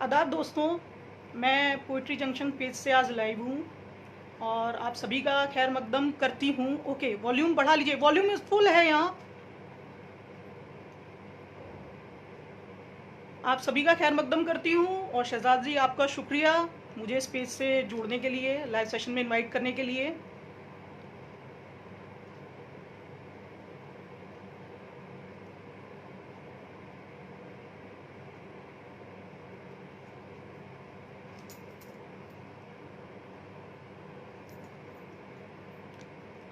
आदाब दोस्तों, मैं पोइट्री जंक्शन पेज से आज लाइव हूँ और आप सभी का खैर मकदम करती हूँ। ओके, वॉल्यूम बढ़ा लीजिए, वॉल्यूम फुल है यहाँ। आप सभी का खैर मकदम करती हूँ और शहजाद जी आपका शुक्रिया मुझे इस पेज से जुड़ने के लिए, लाइव सेशन में इनवाइट करने के लिए।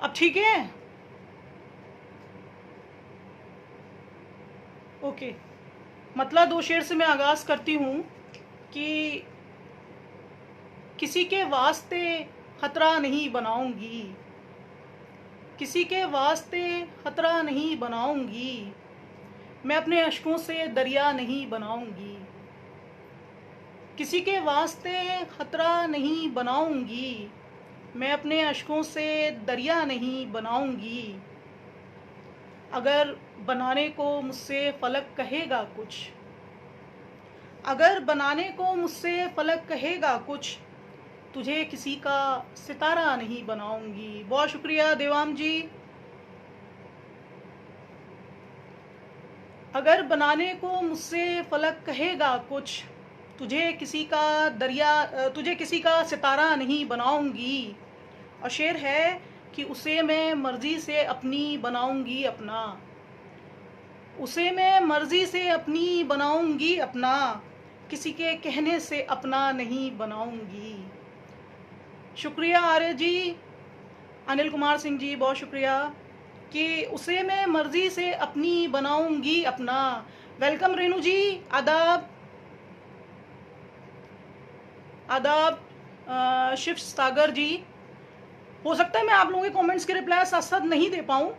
अब ठीक है? ओके, मतलब दो शेर से मैं आगाज़ करती हूँ कि किसी के वास्ते खतरा नहीं बनाऊंगी, किसी के वास्ते खतरा नहीं बनाऊंगी, मैं अपने अश्कों से दरिया नहीं बनाऊंगी, किसी के वास्ते खतरा नहीं बनाऊंगी, मैं अपने अश्कों से दरिया नहीं बनाऊंगी। अगर बनाने को मुझसे फलक कहेगा कुछ, अगर बनाने को मुझसे फलक कहेगा कुछ, तुझे किसी का सितारा नहीं बनाऊंगी। बहुत शुक्रिया देवाम जी। अगर बनाने को मुझसे फलक कहेगा कुछ, तुझे किसी का सितारा नहीं बनाऊंगी। और शेर है कि उसे मैं मर्जी से अपनी बनाऊंगी अपना, उसे मैं मर्जी से अपनी बनाऊंगी अपना, किसी के कहने से अपना नहीं बनाऊंगी। शुक्रिया आर्य जी, अनिल कुमार सिंह जी, बहुत शुक्रिया कि उसे मैं मर्जी से अपनी बनाऊंगी अपना। वेलकम रेनू जी, आदाब आदाब। शिव सागर जी, हो सकता है मैं आप लोगों के कमेंट्स के रिप्लाई साथ साथ नहीं दे पाऊं।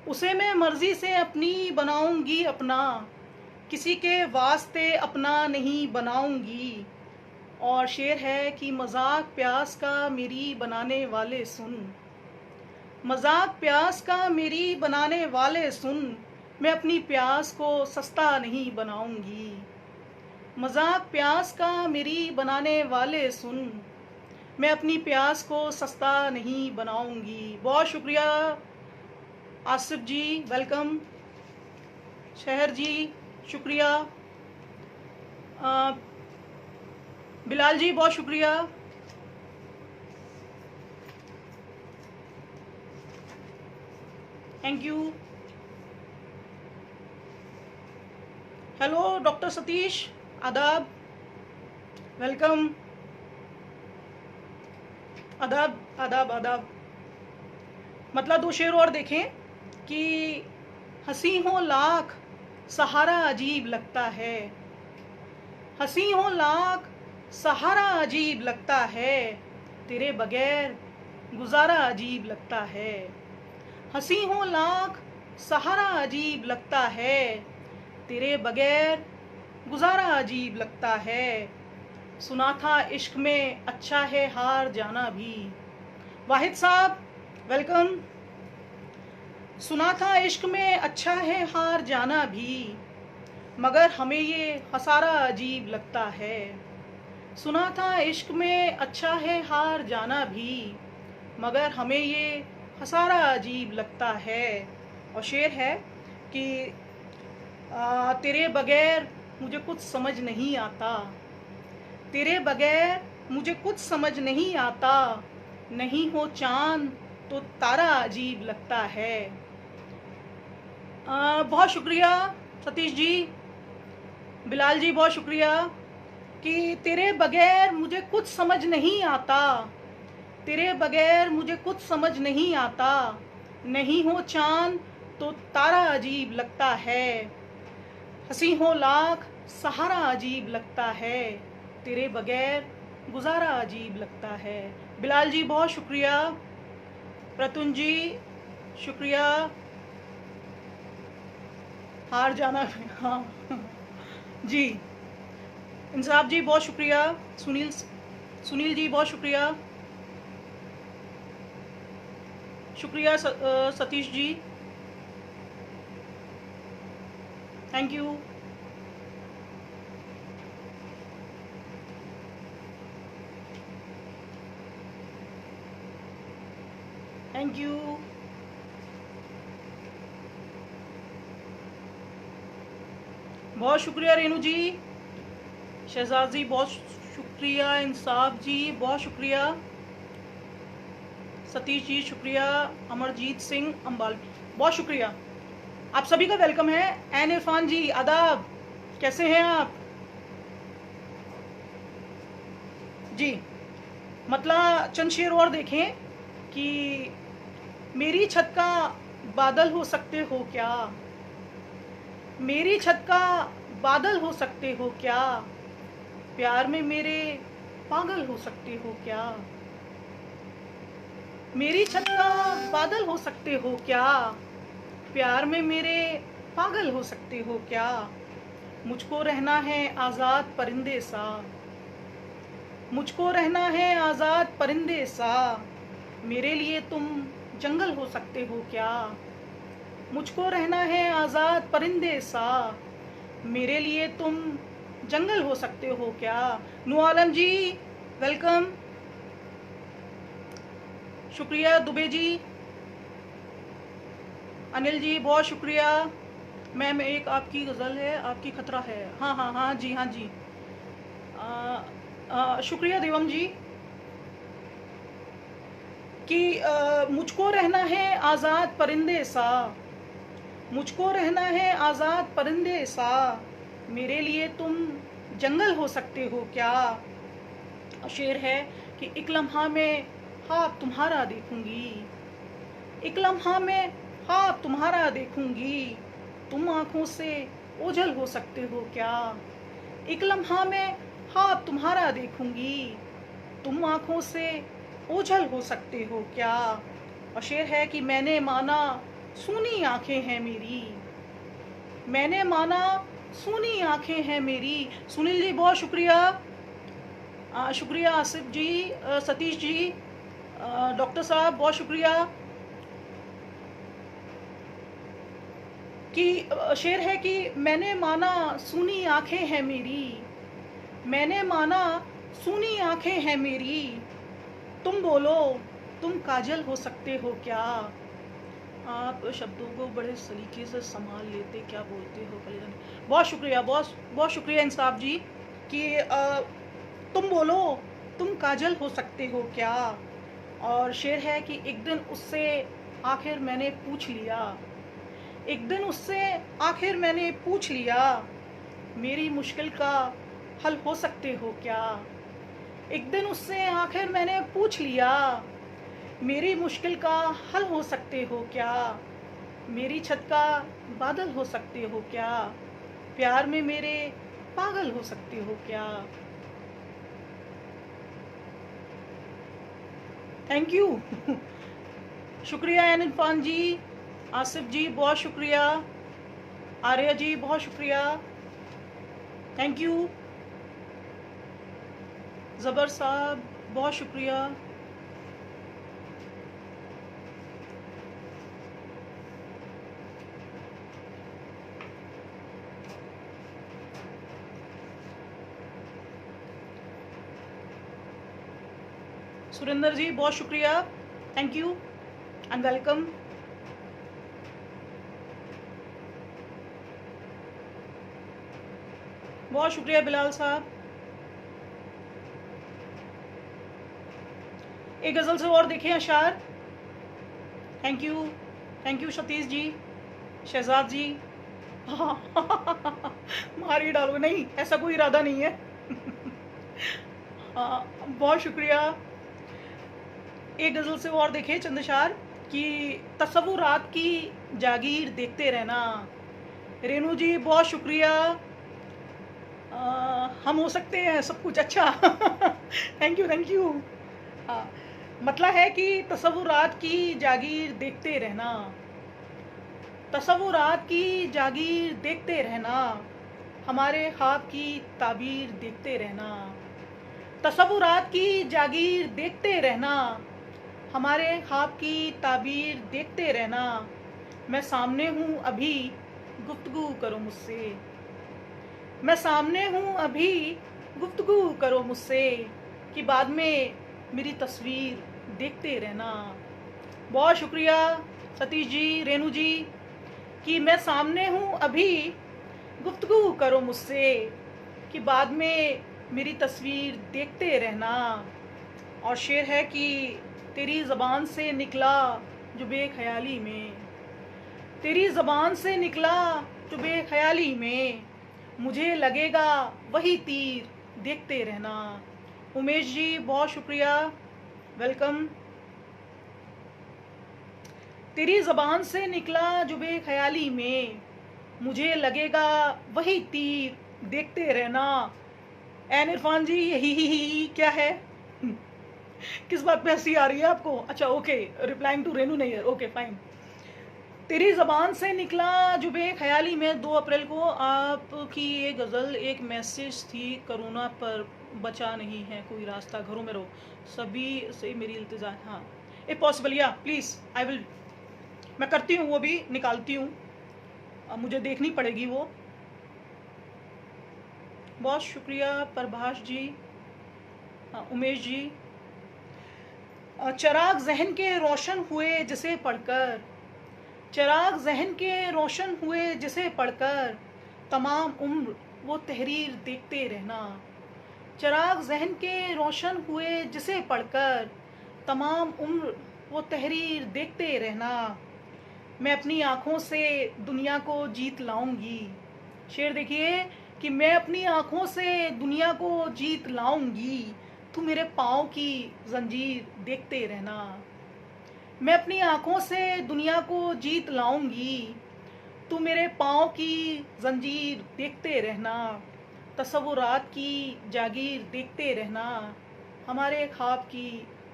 उसे मैं मर्जी से अपनी बनाऊंगी अपना, किसी के वास्ते अपना नहीं बनाऊंगी। और शेर है कि मजाक प्यास का मेरी बनाने वाले सुन, मजाक प्यास का मेरी बनाने वाले सुन, मैं अपनी प्यास को सस्ता नहीं बनाऊंगी। मजाक प्यास का मेरी बनाने वाले सुन, मैं अपनी प्यास को सस्ता नहीं बनाऊंगी। बहुत शुक्रिया आसिफ जी, वेलकम। शहर जी शुक्रिया। बिलाल जी बहुत शुक्रिया। Thank you. Hello doctor Satish, आदाब, वेलकम। आदाब आदाब आदाब। मतलब दो शेर और देखें कि हंसी हो लाख सहारा अजीब लगता है, हंसी हो लाख सहारा अजीब लगता है, तेरे बगैर गुजारा अजीब लगता है। हंसी हो लाख सहारा अजीब लगता है, तेरे बगैर गुजारा अजीब लगता है। सुना था इश्क में अच्छा है हार जाना भी। वाहिद साहब वेलकम। सुना था इश्क में अच्छा है हार जाना भी, मगर हमें ये खसारा अजीब लगता है। सुना था इश्क में अच्छा है हार जाना भी, मगर हमें ये खसारा अजीब लगता है। और शेर है कि तेरे बगैर मुझे कुछ समझ नहीं आता, तेरे बगैर मुझे कुछ समझ नहीं आता, नहीं हो चांद तो तारा अजीब लगता है। बहुत शुक्रिया सतीश जी, बिलाल जी बहुत शुक्रिया कि तेरे बगैर मुझे कुछ समझ नहीं आता, तेरे बगैर मुझे कुछ समझ नहीं आता, नहीं हो चांद तो तारा अजीब लगता है। हंसी हो लाख सहारा अजीब लगता है, तेरे बगैर गुजारा अजीब लगता है। बिलाल जी बहुत शुक्रिया, प्रतुन जी शुक्रिया। हार जाना हाँ जी। इंसाफ जी बहुत शुक्रिया। सुनील जी बहुत शुक्रिया। शुक्रिया Satish ji, thank you. Thank you. बहुत शुक्रिया रेनू जी, शहजाद जी बहुत शुक्रिया, इंसाफ जी बहुत शुक्रिया, सतीश जी शुक्रिया, अमरजीत सिंह अंबाल बहुत शुक्रिया। आप सभी का वेलकम है। एन इरफान जी आदाब, कैसे हैं आप जी। मतलब चंद शेर और देखें कि मेरी छत का बादल हो सकते हो क्या, मेरी छत का बादल हो सकते हो क्या, प्यार में मेरे पागल हो सकते हो क्या, मेरी छत का बादल हो सकते हो क्या, प्यार में मेरे पागल हो सकते हो क्या, मुझको रहना है आज़ाद परिंदे सा, मुझको रहना है आज़ाद परिंदे सा, मेरे लिए तुम जंगल हो सकते हो क्या, मुझको रहना है आज़ाद परिंदे सा, मेरे लिए तुम जंगल हो सकते हो क्या। नू आलम जी वेलकम, शुक्रिया दुबे जी, अनिल जी बहुत शुक्रिया। मैम एक आपकी गज़ल है, आपकी खतरा है, हाँ हाँ हाँ जी हाँ जी, शुक्रिया देवम जी कि मुझको रहना है आज़ाद परिंदे सा, मुझको रहना है आज़ाद परिंदे सा, मेरे लिए तुम जंगल हो सकते हो क्या। शेर है कि एक लम्हा में ख्वाब तुम्हारा देखूंगी, एक लम्हा में ख्वाब तुम्हारा देखूंगी, तुम आंखों से ओझल हो सकते हो क्या, एक लम्हा में ख्वाब तुम्हारा देखूंगी, तुम आंखों से ओझल हो सकते हो क्या। और शेर है कि मैंने माना सूनी आंखें हैं मेरी, मैंने माना सूनी आंखें हैं मेरी। सुनील जी बहुत शुक्रिया, शुक्रिया आसिफ जी, सतीश जी, डॉक्टर साहब बहुत शुक्रिया। कि शेर है कि मैंने माना सूनी आंखें हैं मेरी, मैंने माना सूनी आंखें हैं मेरी, तुम बोलो तुम काजल हो सकते हो क्या। आप शब्दों को बड़े सलीके से संभाल लेते, क्या बोलते हो कलीजा। बहुत शुक्रिया, बहुत बहुत शुक्रिया इंसाफ जी कि तुम बोलो तुम काजल हो सकते हो क्या। और शेर है कि एक दिन उससे आखिर मैंने पूछ लिया, एक दिन उससे आखिर मैंने पूछ लिया, मेरी मुश्किल का हल हो सकते हो क्या। एक दिन उससे आखिर मैंने पूछ लिया, मेरी मुश्किल का हल हो सकते हो क्या, मेरी छत का बादल हो सकते हो क्या, प्यार में मेरे पागल हो सकते हो क्या। थैंक यू शुक्रिया एन इरफान जी, आसिफ जी बहुत शुक्रिया, आर्या जी बहुत शुक्रिया, थैंक यू, ज़बर साहब बहुत शुक्रिया। सुरेंद्र जी बहुत शुक्रिया, थैंक यू एंड वेलकम। बहुत शुक्रिया बिलाल साहब। एक गज़ल से और देखें अशार, थैंक यू सतीश जी, शहजाद जी मारी डालो, नहीं ऐसा कोई इरादा नहीं है बहुत शुक्रिया। एक गज़ल से और देखें चंद अशार कि तसव्वुरात की जागीर देखते रहना। रेनू जी बहुत शुक्रिया, हम हो सकते हैं सब कुछ अच्छा थैंक यू। मतलब है कि तसव्वुरात की जागीर देखते रहना, तसव्वुरात की जागीर देखते रहना, हमारे ख्वाब की ताबीर देखते रहना, तसव्वुरात की जागीर देखते रहना, हमारे ख्वाब की ताबीर देखते रहना। मैं सामने हूँ अभी गुफ्तगू करो मुझसे। मैं सामने हूँ अभी, गुफ्तगू करो मुझसे, कि बाद में मेरी तस्वीर देखते रहना। बहुत शुक्रिया सतीश जी, रेनू जी, कि मैं सामने हूँ अभी, गुफ्तगू करो मुझसे, कि बाद में मेरी तस्वीर देखते रहना। और शेर है कि तेरी ज़बान से निकला जो बेख्याली में, तेरी ज़बान से निकला जो बेख्याली में, मुझे लगेगा वही तीर देखते रहना। उमेश जी बहुत शुक्रिया, वेलकम। तेरी ज़बान से निकला जो बेख्याली में, मुझे लगेगा वही तीर देखते रहना। एन इरफान जी यही क्या है? किस बात पे हंसी आ रही है आपको? अच्छा okay, replying to Renu Nayyar, okay fine. तेरी ज़बान से निकला जो बेख्याली में, 2 अप्रैल को आपकी ये गज़ल एक मैसेज थी, कोरोना पर बचा नहीं है कोई रास्ता, घरों में रहो, सभी से मेरी इल्तिजा। हाँ इफ पॉसिबल, या प्लीज़ आई विल, मैं करती हूँ, वो भी निकालती हूँ, मुझे देखनी पड़ेगी वो। बहुत शुक्रिया प्रभाष जी, उमेश जी। चिराग जहन के रोशन हुए जिसे पढ़कर, चिराग जहन के रोशन हुए जिसे पढ़कर, तमाम उम्र वो तहरीर देखते रहना। चिराग जहन के रोशन हुए जिसे पढ़कर, तमाम उम्र वो तहरीर देखते रहना। मैं अपनी आँखों से दुनिया को जीत लाऊंगी। शेर देखिए कि मैं अपनी आँखों से दुनिया को जीत लाऊंगी, तू मेरे पाँव की जंजीर देखते रहना। मैं अपनी आँखों से दुनिया को जीत लाऊंगी, तू मेरे पाँव की जंजीर देखते रहना। तसव्वुरात की जागीर देखते रहना, हमारे ख्वाब की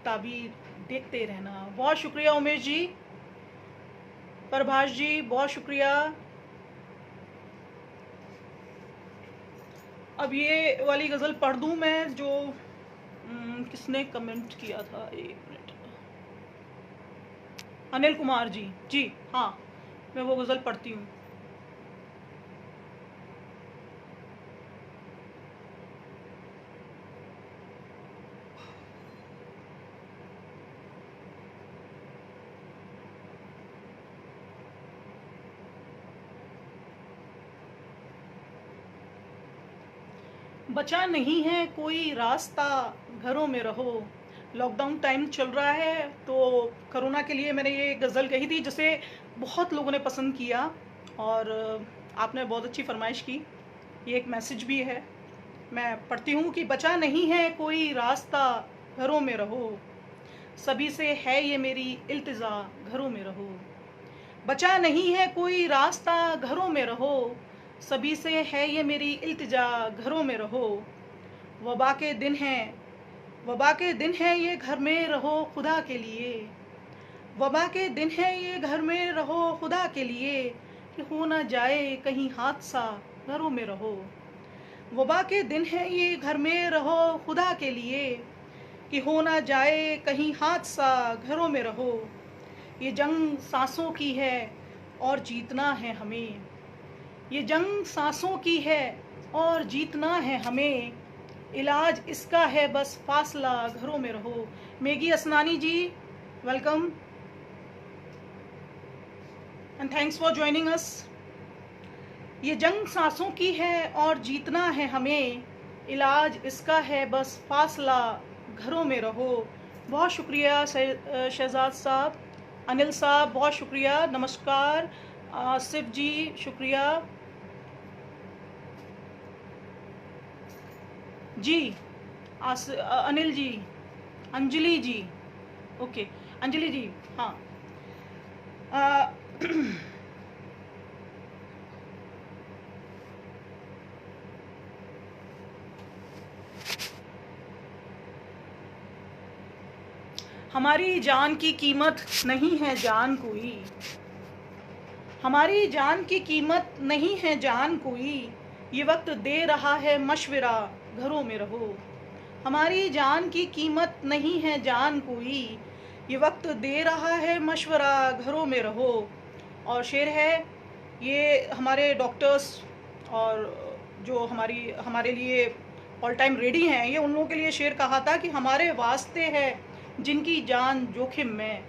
ताबीर देखते रहना। बहुत शुक्रिया उमेश जी, प्रभाष जी बहुत शुक्रिया। अब ये वाली गज़ल पढ़ दूँ मैं, जो किसने कमेंट किया था, एक मिनट, अनिल कुमार जी, जी हाँ, मैं वो गज़ल पढ़ती हूँ। बचा नहीं है कोई रास्ता, घरों में रहो। लॉकडाउन टाइम चल रहा है, तो कोरोना के लिए मैंने ये गज़ल कही थी, जिसे बहुत लोगों ने पसंद किया और आपने बहुत अच्छी फरमाइश की। ये एक मैसेज भी है, मैं पढ़ती हूँ कि बचा नहीं है कोई रास्ता, घरों में रहो, सभी से है ये मेरी इल्तिजा, घरों में रहो। बचा नहीं है कोई रास्ता, घरों में रहो, सभी से है ये मेरी इल्तिजा, घरों में रहो। वबा के दिन हैं, वबा के दिन हैं ये घर में रहो खुदा के लिए, वबा के दिन हैं ये घर में रहो खुदा के लिए, कि हो ना जाए कहीं हादसा, घरों में रहो। वबा के दिन हैं ये घर में रहो खुदा के लिए, कि हो ना जाए कहीं हादसा, घरों में रहो। ये जंग सांसों की है और जीतना है हमें, ये जंग सांसों की है और जीतना है हमें, इलाज इसका है बस फासला, घरों में रहो। Maggie Asnani ji welcome and thanks for joining us. ये जंग सांसों की है और जीतना है हमें, इलाज इसका है बस फासला, घरों में रहो। बहुत शुक्रिया शहजाद साहब, अनिल साहब बहुत शुक्रिया, नमस्कार। आसिफ जी शुक्रिया जी, अनिल जी, अंजलि जी, ओके अंजलि जी, हाँ हमारी जान की कीमत नहीं है जान कोई, हमारी जान की कीमत नहीं है जान कोई, ये वक्त दे रहा है मशवरा, घरों में रहो। हमारी जान की कीमत नहीं है जान कोई, ये वक्त दे रहा है मशवरा, घरों में रहो। और शेर है ये हमारे डॉक्टर्स और जो हमारे लिए ऑल टाइम रेडी हैं, ये उन लोगों के लिए शेर कहा था कि हमारे वास्ते है जिनकी जान जोखिम में,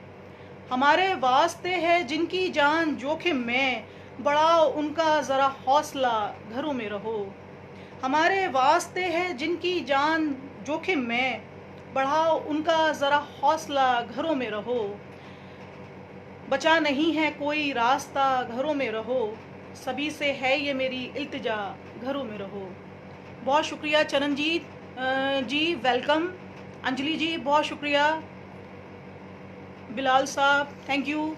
हमारे वास्ते है जिनकी जान जोखिम में, बढ़ाओ उनका ज़रा हौसला, घरों में रहो। हमारे वास्ते है जिनकी जान जोखिम में, बढ़ाओ उनका ज़रा हौसला, घरों में रहो। बचा नहीं है कोई रास्ता, घरों में रहो, सभी से है ये मेरी इल्तिजा, घरों में रहो। बहुत शुक्रिया चरणजीत जी, वेलकम। अंजलि जी बहुत शुक्रिया। बिलाल साहब thank you.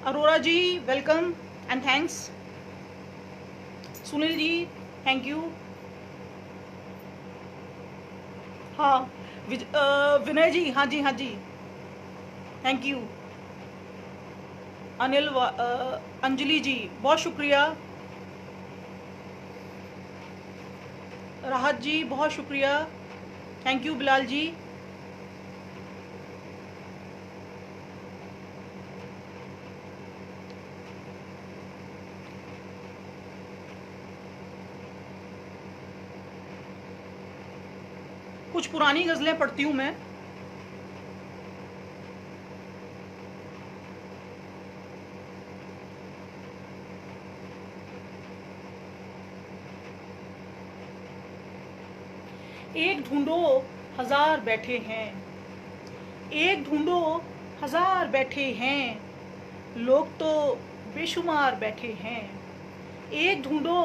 Arora ji welcome and thanks. Sunil ji thank you. हाँ विनय जी, हाँ जी हाँ जी थैंक यू। अनिल अंजलि जी बहुत शुक्रिया। राहत जी बहुत शुक्रिया, थैंक यू। बिलाल जी कुछ पुरानी गज़लें पढ़ती हूँ मैं। एक ढूंढो हजार बैठे हैं, एक ढूंढो हजार बैठे हैं, लोग तो बेशुमार बैठे हैं। एक ढूंढो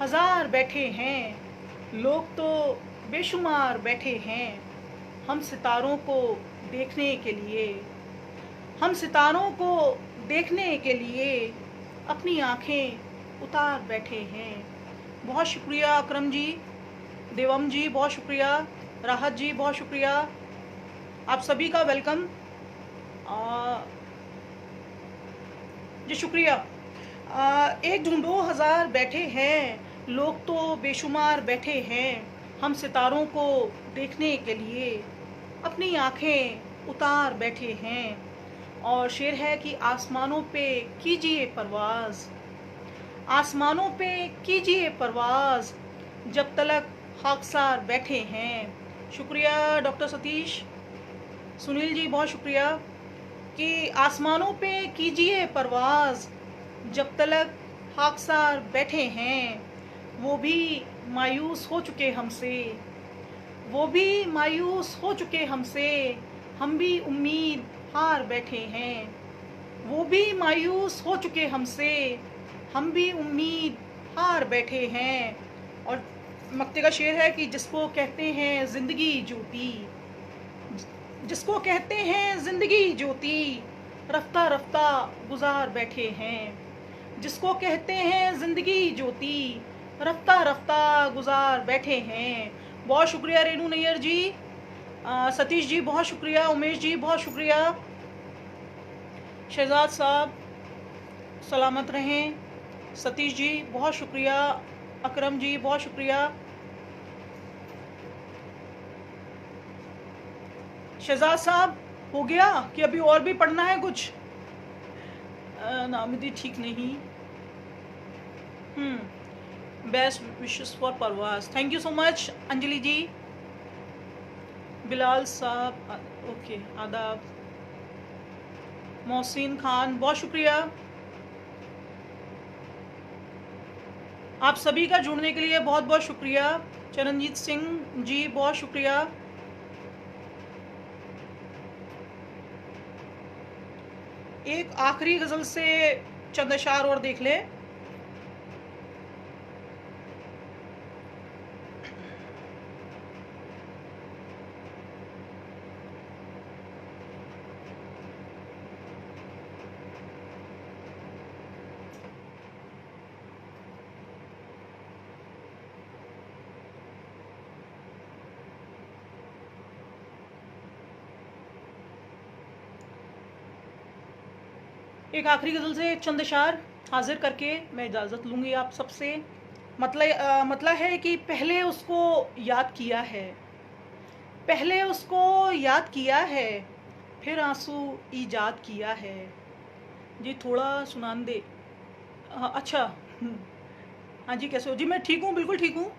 हजार बैठे हैं, लोग तो बेशुमार बैठे हैं। हम सितारों को देखने के लिए, हम सितारों को देखने के लिए अपनी आंखें उतार बैठे हैं। बहुत शुक्रिया अकरम जी, देवम जी बहुत शुक्रिया, राहत जी बहुत शुक्रिया, आप सभी का वेलकम जी, शुक्रिया। एक ढूंढो हजार बैठे हैं, लोग तो बेशुमार बैठे हैं। हम सितारों को देखने के लिए अपनी आंखें उतार बैठे हैं। और शेर है कि आसमानों पे कीजिए परवाज़, आसमानों पे कीजिए परवाज़, जब तलक खाकसार बैठे हैं। शुक्रिया डॉक्टर सतीश। सुनील जी बहुत शुक्रिया कि आसमानों पे कीजिए परवाज़, जब तलक खाकसार बैठे हैं। वो भी मायूस हो चुके हमसे, वो भी मायूस हो चुके हमसे, हम भी उम्मीद हार बैठे हैं। वो भी मायूस हो चुके हमसे, हम भी उम्मीद हार बैठे हैं। और मक्ते का शेर है कि जिसको कहते हैं ज़िंदगी ज्योति, जिसको कहते हैं ज़िंदगी ज्योति, रफ्ता रफ्ता गुजार बैठे हैं। जिसको कहते हैं ज़िंदगी ज्योति, रफ्ता रफ्ता गुजार बैठे हैं। बहुत शुक्रिया रेनू नैयर जी, सतीश जी बहुत शुक्रिया, उमेश जी बहुत शुक्रिया, शहजाद साहब सलामत रहें, सतीश जी बहुत शुक्रिया, अकरम जी बहुत शुक्रिया। शहजाद साहब हो गया कि अभी और भी पढ़ना है कुछ? नामिदी ठीक नहीं। Best wishes for Parwaaz, thank you so much Anjali ji. Bilal साहब ओके आदाब। मोहसिन खान बहुत शुक्रिया। आप सभी का जुड़ने के लिए बहुत बहुत शुक्रिया। चरणजीत सिंह जी बहुत शुक्रिया। एक आखिरी गज़ल से चंद अशार और देख लें। एक आखिरी गज़ल से चंद अशार हाजिर करके मैं इजाज़त लूँगी आप सबसे। मतलब है कि पहले उसको याद किया है, पहले उसको याद किया है, फिर आंसू ईजाद किया है। जी थोड़ा सुनान दे। अच्छा। हाँ जी, कैसे हो जी? मैं ठीक हूँ, बिल्कुल ठीक हूँ।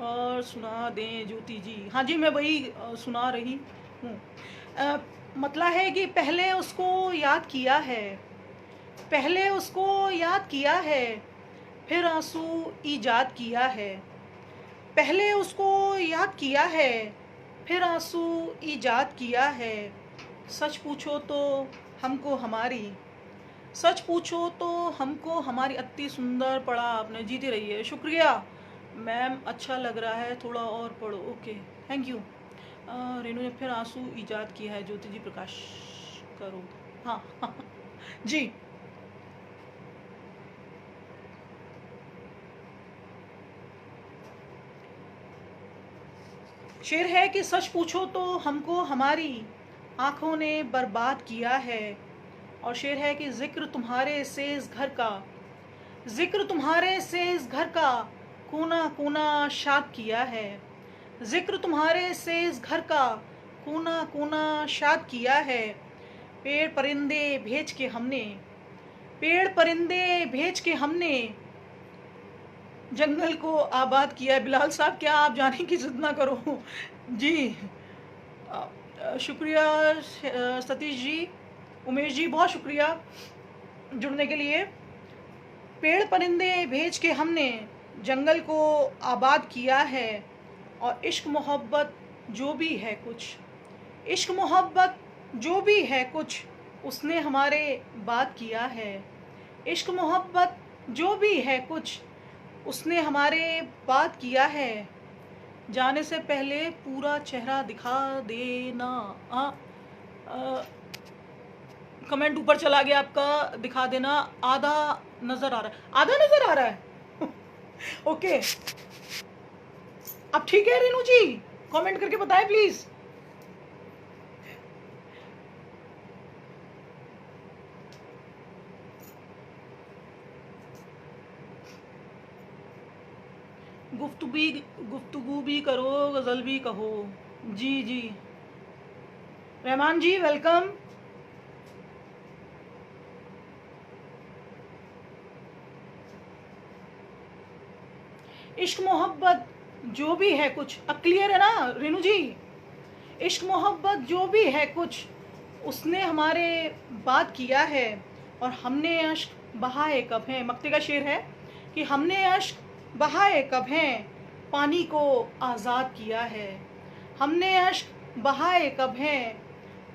और सुना दें ज्योति जी। हाँ जी, मैं वही सुना रही हूँ। मतलब है कि पहले उसको याद किया है, पहले उसको याद किया है, फिर आंसू ईजाद किया है। पहले उसको याद किया है, फिर आंसू ईजाद किया है। सच पूछो तो हमको हमारी, सच पूछो तो हमको हमारी। अति सुंदर पढ़ा आपने, जीती रही है। शुक्रिया मैम, अच्छा लग रहा है, थोड़ा और पढ़ो। Okay, thank you. रेनू ने फिर आंसू ईजाद किया है। ज्योति जी प्रकाश करो। हाँ जी। शेर है कि सच पूछो तो हमको हमारी आंखों ने बर्बाद किया है। और शेर है कि जिक्र तुम्हारे से इस घर का, जिक्र तुम्हारे से इस घर का कोना कोना शाद किया है। जिक्र तुम्हारे से इस घर का कोना कोना शाद किया है। पेड़ परिंदे भेज के हमने, पेड़ परिंदे भेज के हमने जंगल को आबाद किया है। बिलाल साहब, क्या आप जाने की जिद ना करो। जी शुक्रिया सतीश जी, उमेश जी, बहुत शुक्रिया जुड़ने के लिए। पेड़ परिंदे भेज के हमने जंगल को आबाद किया है। और इश्क मोहब्बत जो भी है कुछ, इश्क मोहब्बत जो भी है कुछ, उसने हमारे बात किया है। इश्क मोहब्बत जो भी है कुछ, उसने हमारे बात किया है। जाने से पहले पूरा चेहरा दिखा देना। कमेंट ऊपर चला गया आपका, दिखा देना। आधा नजर आ रहा है, आधा नजर आ रहा है। ओके, अब ठीक है रेनू जी? कमेंट करके बताएं प्लीज। गुफ्तगू भी करो, गजल भी कहो। जी जी, रहमान जी वेलकम। इश्क मोहब्बत जो भी है कुछ, अब क्लियर है ना रेनू जी? इश्क मोहब्बत जो भी है कुछ, उसने हमारे बात किया है। और हमने अश्क बहाए कब हैं। मक्ते का शेर है कि हमने अश्क बहाए कब हैं, पानी को आज़ाद किया है। हमने अश्क बहाए कब हैं,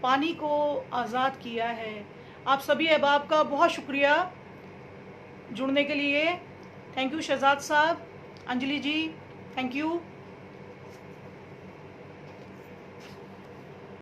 पानी को आज़ाद किया है। आप सभी अहबाब का बहुत शुक्रिया जुड़ने के लिए। थैंक यू शहजाद साहब, अंजलि जी, थैंक यू।